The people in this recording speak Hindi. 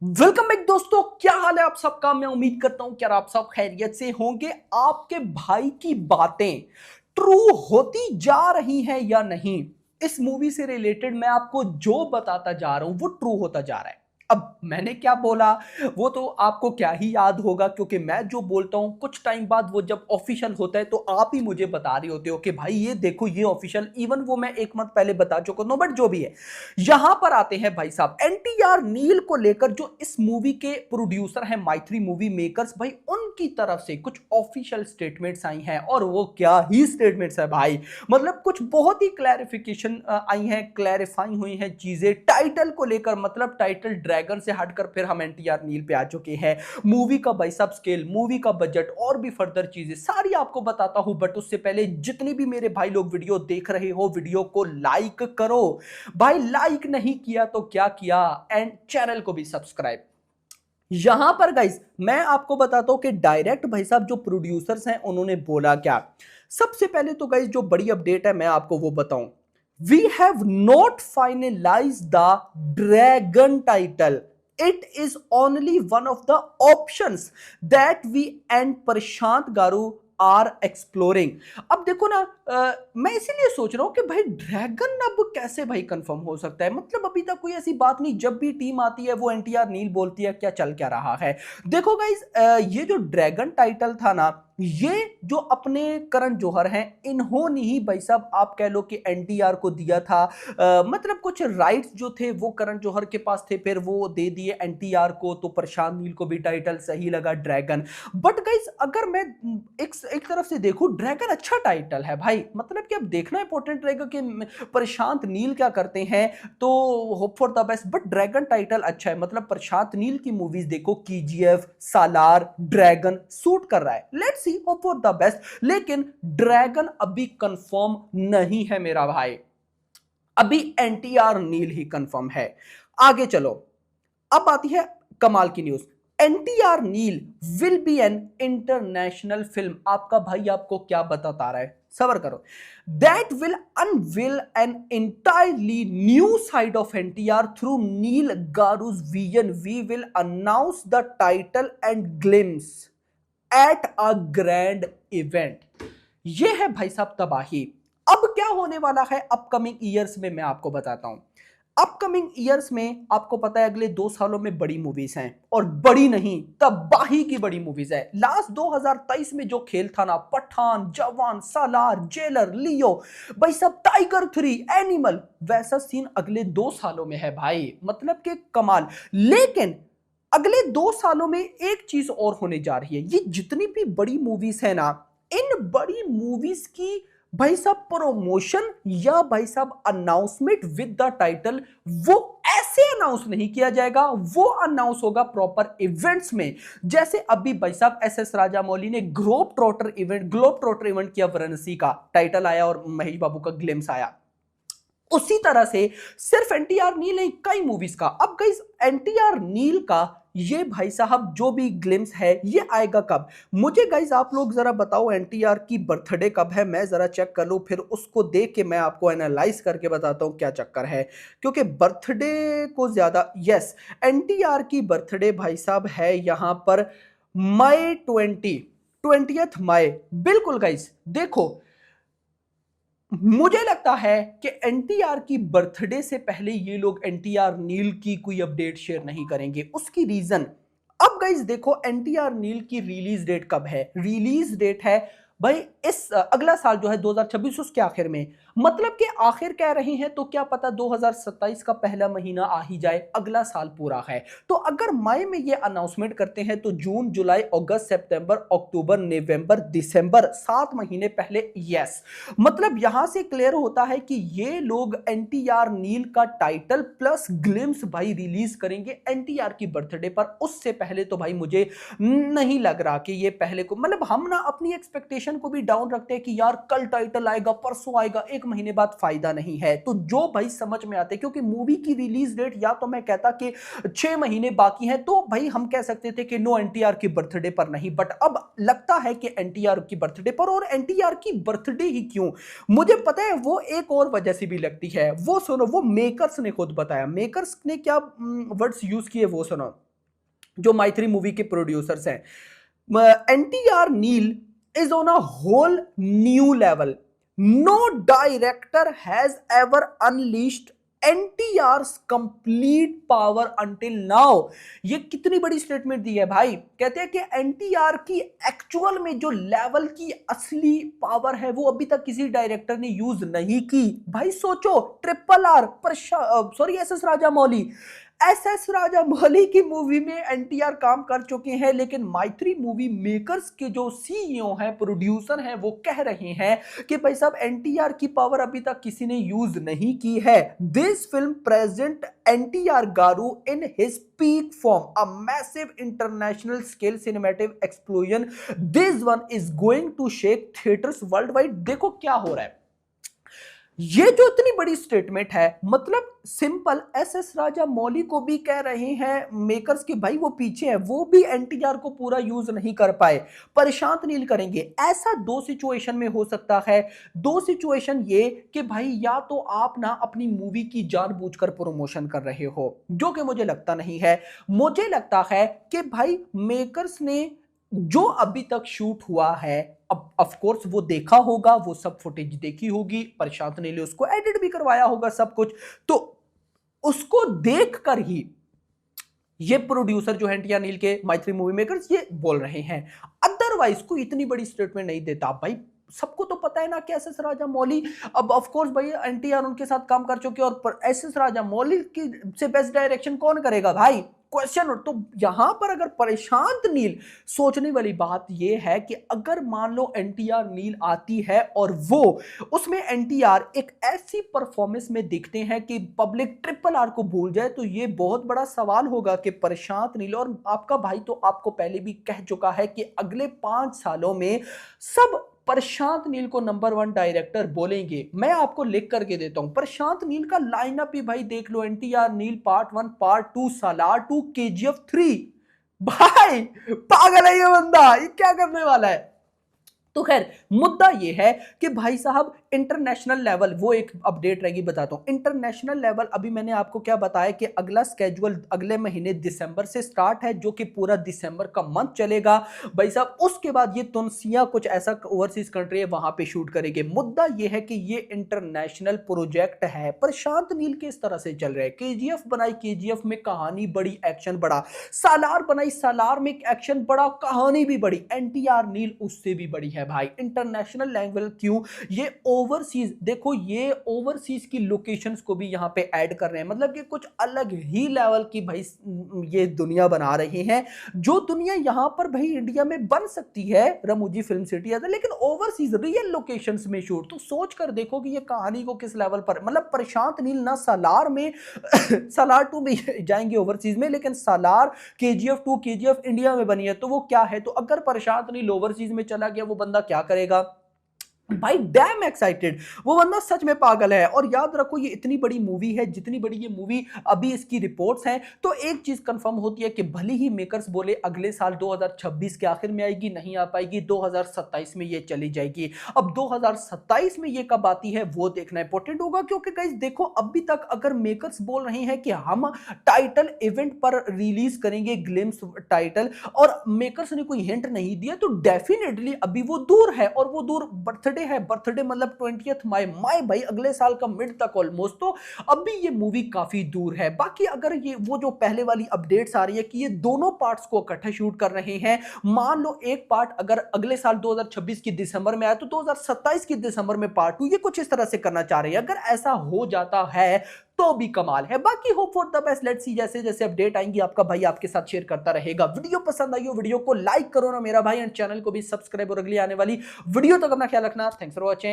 वेलकम बैक दोस्तों, क्या हाल है आप सबका। मैं उम्मीद करता हूं कि आप सब खैरियत से होंगे। आपके भाई की बातें ट्रू होती जा रही हैं या नहीं, इस मूवी से रिलेटेड मैं आपको जो बताता जा रहा हूं वो ट्रू होता जा रहा है। अब मैंने क्या बोला वो तो आपको क्या ही याद होगा, क्योंकि मैं जो बोलता हूं कुछ टाइम बाद वो जब ऑफिशियल होता है तो आप ही मुझे बता रहे होते हो कि भाई ये देखो ये ऑफिशियल। इवन वो मैं एक मंथ पहले बता चुका हूं, बट जो भी है, यहां पर आते हैं भाई साहब एनटीआर नील को लेकर। जो इस मूवी के प्रोड्यूसर हैं माइथ्री मूवी मेकर्स, भाई उनकी तरफ से कुछ ऑफिशियल स्टेटमेंट्स आई हैं, और वो क्या ही स्टेटमेंट्स है भाई। मतलब कुछ बहुत ही क्लैरिफिकेशन आई हैं, क्लैरिफाई हुई हैं चीजें टाइटल को लेकर। मतलब टाइटल ड्रैगन से हटकर फिर हम एनटीआर नील पे आ चुके हैं। मूवी का भाई साहब स्केल, मूवी का बजट और भी फर्दर चीजें सारी आपको बताता हूं, बट उससे पहले जितनी भी मेरे भाई लोग वीडियो देख रहे हो, वीडियो को लाइक करो भाई। लाइक नहीं किया तो क्या किया, एंड चैनल को भी सब्सक्राइब। यहां पर गाइस मैं आपको बताता हूं कि डायरेक्ट भाई साहब जो प्रोड्यूसर्स हैं उन्होंने बोला क्या। सबसे पहले तो गाइस जो बड़ी अपडेट है मैं आपको वो बताऊं। We have not finalize the dragon title, it is only one of the options that we and Prashanth garu are exploring. अब देखो ना, मैं इसीलिए सोच रहा हूं कि भाई ड्रैगन अब कैसे भाई कंफर्म हो सकता है। मतलब अभी तक कोई ऐसी बात नहीं, जब भी टीम आती है वो एनटीआर नील बोलती है क्या चल क्या रहा है। देखो गाइस, ये जो ड्रैगन टाइटल था ना, ये जो अपने करण जौहर हैं इन्होंने ही भाई साहब आप कह लो कि एनटीआर को दिया था। मतलब कुछ राइट्स जो थे वो करण जौहर के पास थे, फिर वो दे दिए एनटीआर को, तो प्रशांत नील को भी टाइटल सही लगा ड्रैगन। बट गाइस अगर मैं एक तरफ से देखूं, ड्रैगन अच्छा टाइटल है भाई। मतलब कि अब देखना इंपॉर्टेंट रहेगा कि प्रशांत नील क्या करते हैं, तो hope for the best. But dragon title अच्छा है। मतलब प्रशांत नील की मूवीज देखो, केजीएफ, सालार, ड्रैगन सूट कर रहा है। Let's see, hope for the best. लेकिन ड्रैगन अभी कंफर्म नहीं है मेरा भाई, अभी एनटीआर नील ही कंफर्म है। आगे चलो, अब आती है कमाल की news. NTR Neel will be an international film. आपका भाई आपको क्या बताता रहा है, सबर करो। That will unveil an entirely new side of NTR through Neel garu's vision. We will announce the title and glimpse at a grand event. यह है भाई साहब तबाही। अब क्या होने वाला है अपकमिंग ईयर्स में मैं आपको बताता हूं। अपकमिंग ईयर्स में आपको पता है अगले 2 सालों में बड़ी मूवीज हैं, और बड़ी नहीं तबाही की बड़ी मूवीज है। लास्ट 2023 में जो खेल था ना, पठान, जवान, सालार, जेलर, लियो, भाई सब टाइगर 3, एनिमल, वैसा सीन अगले 2 सालों में है भाई। मतलब कि कमाल। लेकिन अगले 2 सालों में एक चीज और होने जा रही है। ये जितनी भी बड़ी मूवीज है ना, इन बड़ी मूवीज की भाई साहब प्रमोशन या भाई साहब अनाउंसमेंट विद द टाइटल, वो ऐसे अनाउंस नहीं किया जाएगा, वो अनाउंस होगा प्रॉपर इवेंट्स में। जैसे अभी भाई साहब एस राजामौली ने ग्लोब ट्रोटर इवेंट किया, वाराणसी का टाइटल आया और महेश बाबू का ग्लिम्स आया। उसी तरह से सिर्फ एनटीआर नील नहीं, कई मूवीज का। अब गाइस एनटीआर नील का ये भाई साहब जो भी ग्लिम्स है ये आएगा कब, मुझे गाइस आप लोग जरा बताओ एनटीआर की बर्थडे कब है। मैं जरा चेक कर लूं, फिर उसको देख के मैं आपको एनालाइज करके बताता हूं क्या चक्कर है। क्योंकि बर्थडे को ज्यादा, यस, एनटीआर की बर्थडे भाई साहब है यहां पर मई 20th मई। बिल्कुल गाइस देखो, मुझे लगता है कि एनटीआर की बर्थडे से पहले ये लोग एनटीआर नील की कोई अपडेट शेयर नहीं करेंगे। उसकी रीजन, अब गाइस देखो एनटीआर नील की रिलीज डेट कब है। रिलीज डेट है भाई इस अगला साल जो है 2026, उसके आखिर में। मतलब कि आखिर कह रहे हैं तो क्या पता 2027 का पहला महीना आ ही जाए, अगला साल पूरा है। तो अगर मई में ये अनाउंसमेंट करते हैं तो जून, जुलाई, अगस्त, सितंबर, अक्टूबर, नवंबर, दिसंबर, 7 महीने पहले। यस, मतलब यहां से क्लियर होता है कि ये लोग एनटीआर नील का टाइटल प्लस ग्लिम्स भाई रिलीज करेंगे एनटीआर की बर्थडे पर। उससे पहले तो भाई मुझे नहीं लग रहा कि ये पहले को, मतलब हम ना अपनी एक्सपेक्टेशन को भी डाउन रखते हैं कि यार कल टाइटल आएगा, परसों आएगा, एक महीने बाद फायदा नहीं है। तो जो भाई समझ में आते, क्योंकि मूवी की रिलीज डेट या तो मैं कहता कि 6 महीने बाकी हैं, तो भाई हम कह सकते थे कि नो एनटीआर की बर्थडे पर नहीं। बट अब लगता है कि एनटीआर की बर्थडे पर। और एनटीआर की बर्थडे ही क्यों, मुझे पता है वो एक और वजह से भी लगती है। वो सुनो, वो मेकर्स ने खुद बताया। मेकर्स ने क्या वर्ड्स यूज किए वो सुनो। जो माइथ्री मूवी के प्रोड्यूसर्स हैं। NTR Neel is on a whole new level. No director has ever unleashed NTR's complete power until now. ये कितनी बड़ी स्टेटमेंट दी है भाई। कहते हैं कि NTR की एक्चुअल में जो लेवल की असली पावर है वो अभी तक किसी डायरेक्टर ने यूज नहीं की। भाई सोचो, SS राजामौली, SS राजामौली की मूवी में NTR काम कर चुके हैं, लेकिन माइथ्री मूवी मेकर्स के जो CEO हैं, प्रोड्यूसर हैं, वो कह रहे हैं कि भाई साहब NTR की पावर अभी तक किसी ने यूज नहीं की है। This film present NTR garu in his peak form, a massive international scale cinematic explosion. This one is going to shake theaters worldwide. देखो क्या हो रहा है। ये जो इतनी बड़ी स्टेटमेंट है, मतलब सिंपल SS राजामौली को भी कह रहे हैं मेकर्स के भाई वो पीछे है, वो भी NTR को पूरा यूज नहीं कर पाए, प्रशांत नील करेंगे। ऐसा दो सिचुएशन में हो सकता है। दो सिचुएशन ये कि भाई या तो आप ना अपनी मूवी की जानबूझकर प्रमोशन कर रहे हो, जो कि मुझे लगता नहीं है। मुझे लगता है कि भाई मेकर्स ने जो अभी तक शूट हुआ है, अब ऑफ कोर्स वो देखा होगा, वो सब फुटेज देखी होगी, प्रशांत नील ने उसको एडिट भी करवाया होगा सब कुछ, तो उसको देखकर ही ये प्रोड्यूसर जो है NTR नील के, माइथ्री मूवी मेकर्स, ये बोल रहे हैं। अदरवाइज कोई इतनी बड़ी स्टेटमेंट नहीं देता भाई। सबको तो पता है ना कि SS राजामौली, अब ऑफ कोर्स भाई NTR उनके साथ काम कर चुके हैं, और SS राजामौली की से बेस्ट डायरेक्शन कौन करेगा भाई, क्वेश्चन। तो यहां पर अगर प्रशांत नील, सोचने वाली बात यह है कि अगर मान लो NTR नील आती है और वो उसमें NTR एक ऐसी परफॉर्मेंस में दिखते हैं कि पब्लिक RRR को भूल जाए, तो ये बहुत बड़ा सवाल होगा कि प्रशांत नील, और आपका भाई तो आपको पहले भी कह चुका है कि अगले 5 सालों में सब प्रशांत नील को नंबर 1 डायरेक्टर बोलेंगे। मैं आपको लिख करके देता हूं, प्रशांत नील का लाइनअप ही भाई देख लो। NTR नील पार्ट 1, पार्ट 2, सालार 2, KGF 3। भाई पागल है ये बंदा, ये क्या करने वाला है। तो खैर मुद्दा यह है कि भाई साहब इंटरनेशनल लेवल, वो एक अपडेट रहेगी बताता हूं। इंटरनेशनल लेवल अभी मैंने आपको क्या बताया कि अगला स्केड्यूल अगले महीने दिसंबर से स्टार्ट है, जो कि पूरा दिसंबर का मंथ चलेगा भाई साहब। उसके बाद ये तुनसिया कुछ ऐसा ओवरसीज कंट्री है, वहां पे शूट करेंगे। मुद्दा यह है कि ये इंटरनेशनल प्रोजेक्ट है, प्रशांत नील के इस तरह से चल रहे हैं। KGF बनाई, KGF में कहानी बड़ी, एक्शन बड़ा। सालार बनाई, सालार में एक्शन बड़ा, कहानी भी बड़ी। NTR नील उससे भी बड़ी है भाई। इंटरनेशनल लेवल क्यों, ये ओवरसीज, देखो ये ओवरसीज की लोकेशंस को भी यहां पे ऐड कर रहे हैं, मतलब कि कुछ अलग ही लेवल की भाई ये दुनिया बना रहे हैं, जो दुनिया यहां पर भाई इंडिया में बन सकती है, रमूजी फिल्म सिटी है, लेकिन ओवरसीज रियल लोकेशंस में शूट। तो सोच कर देखो कि ये कहानी को किस लेवल पर, मतलब प्रशांत नील ना सालार में सालार 2 में जाएंगे ओवरसीज में, लेकिन सालार, KGF 2, KGF इंडिया में बनी है, तो वो क्या है। तो अगर प्रशांत नील ओवरसीज में चला गया, वो बंदा क्या करेगा भाई। डैम एक्साइटेड, वो बंदा सच में पागल है। और याद रखो ये इतनी बड़ी मूवी है, जितनी बड़ी ये मूवी अभी इसकी रिपोर्ट्स हैं, तो एक चीज कंफर्म होती है कि भले ही मेकर्स बोले अगले साल 2026 के आखिर में आएगी, नहीं आ पाएगी, 2027 में ये चली जाएगी। अब 2027 में ये कब आती है वो देखना इंपॉर्टेंट होगा, क्योंकि गाइस देखो अभी तक अगर मेकर्स बोल रहे हैं कि हम टाइटल इवेंट पर रिलीज करेंगे, ग्लिम्स टाइटल, और मेकर्स ने कोई हिंट नहीं दिया, तो डेफिनेटली अभी वो दूर है, और वो दूर बर्थडे है। बर्थडे मतलब 20th माई भाई अगले साल का मिड तक ऑलमोस्ट। तो अभी ये मूवी काफी दूर है। बाकी अगर ये वो जो पहले वाली अपडेट्स आ रही है कि ये दोनों पार्ट्स को इकट्ठे शूट कर रहे हैं, मान लो एक पार्ट अगर अगले साल 2026 की दिसंबर में आया, तो 2027 की दिसंबर में पार्ट 2, ये कुछ इस तरह से करना चाह रहे हैं। अगर ऐसा हो जाता है तो भी कमाल है। बाकी hope for the best, let's see, जैसे जैसे अपडेट आएंगी आपका भाई आपके साथ शेयर करता रहेगा। वीडियो पसंद आई हो, वीडियो को लाइक करो ना मेरा भाई, एंड चैनल को भी सब्सक्राइब, और अगली आने वाली वीडियो तक अपना ख्याल रखना। Thanks for watching.